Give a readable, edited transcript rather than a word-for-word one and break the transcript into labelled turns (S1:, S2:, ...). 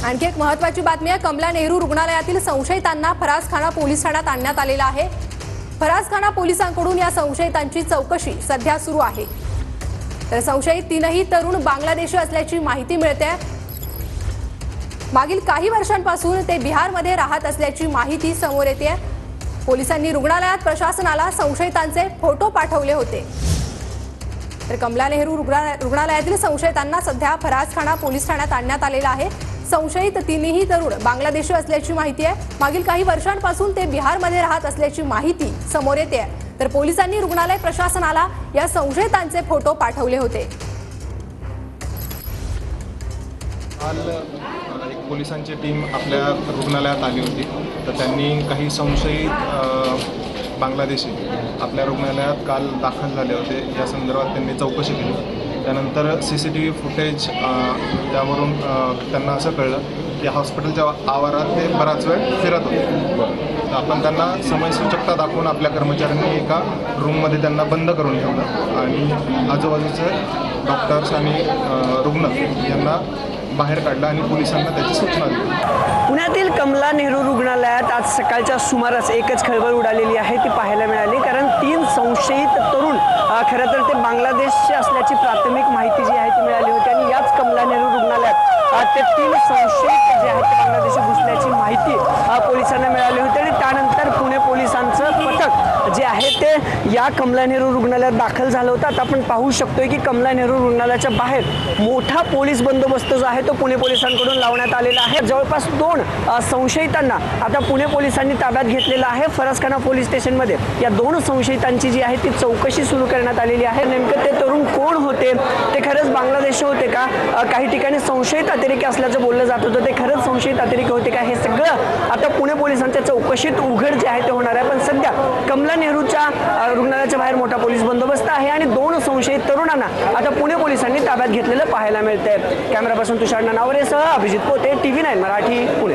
S1: आणखी एक महत्त्वाची बातमी आहे। कमला नेहरू रुग्णालयातील संशयितांना फरासखाना पोलीस ठाण्यात आणण्यात आलेला आहे। फरासखाना पोलिसांकडून या संशयितांची चौकशी सध्या सुरू आहे। तर संशयित तीनही तरुण बांगलादेशी असल्याची माहिती मिळते। मागील काही वर्षांपासून ते बिहारमध्ये राहत असल्याची माहिती समोर येते। पोलिसांनी रुग्णालयात प्रशासनाला संशयितांचे फोटो पाठवले होते। तर कमला नेहरू रुग्णालयातील संशयितांना सध्या फरासखाना पोलीस ठाण्यात आणण्यात आलेला आहे। संशयित तीनही तरुण बांगलादेशी असल्याची माहिती आहे। मागील काही वर्षांपासून ते बिहारमध्ये राहत असल्याची माहिती समोर येते। तर पोलिसांनी रुग्णालय प्रशासनाला या संशयितांचे फोटो पाठवले होते।
S2: काल एक पोलिसांची टीम आपल्या रुग्णालयात आली होती। तर त्यांनी काही संशयित बांगलादेशी आपल्या रुग्णालयात काल दाखल झाले होते। या संदर्भात त्यांनी चौकशी केली। त्यानंतर CCTV फुटेज त्यावरून त्यांना असं कळलं की हॉस्पिटलच्या आवारात ते बराच वेळ फिरत होते। आपण त्यांना समयसूचकता दाखवून आपल्या कर्मचाऱ्यांनी एका रूममध्ये त्यांना बंद करून ठेवलं आणि आजूबाजूचे डॉक्टर्स आणि रुग्ण यांना बाहेर काढलं आणि पोलिसांना त्याची सूचना दिली।
S3: पुण्यातील कमला नेहरू रुग्णालयात आज सकाळच्या सुमारास एकच खळबळ उडालेली आहे ती पाहायला मिळाली। कारण 3 संशयित तरुण खरं तर ते बांगलादेशचे असल्याची प्राथमिक माहिती जी आहे ती मिळाली होती आणि याच कमला नेहरू रुग्णालयात ते 3 संशयित जे आहेत ते बांगलादेशी घुसल्याची माहिती पोलिसांना मिळाली होती आणि त्यानंतर पुणे पोलिसांचं पथक जे आहे ते या कमला नेहरू रुग्णालयात दाखल झालं होतं। आता आपण पाहू शकतोय की कमला नेहरू रुग्णालयाच्या बाहेर मोठा पोलीस बंदोबस्त जो आहे तो पुणे पोलिसांकडून लावण्यात आलेला आहे। जवळपास 2 संशयितांना आता पुणे पोलिसांनी ताब्यात घेतलेला आहे। फरासखाना पोलीस स्टेशनमध्ये या 2 संशयितांची जी आहे ती चौकशी सुरू करण्यात आलेली आहे। नेमकं ते तरुण कोण होते, ते खरंच बांगलादेशी होते का, काही ठिकाणी संशयित अतिरेकी असल्याचं बोललं जात होतं, ते खरंच संशयित अतिरेकी होते का, हे सगळं आता पुणे पोलिसांच्या चौकशीत उघड जे आहे ते होणार आहे। पण सध्या कमला नेहरूच्या रुग्णालयाच्या बाहेर मोठा पोलीस बंदोबस्त आहे आणि 2 संशयित तरुणांना आता पुणे पोलिसांनी ताब्यात घेतलेलं पाहायला मिळतंय। कॅमेरापासून तुषार नानावरेसह अभिजित पोते, TV9 मराठी, पुणे।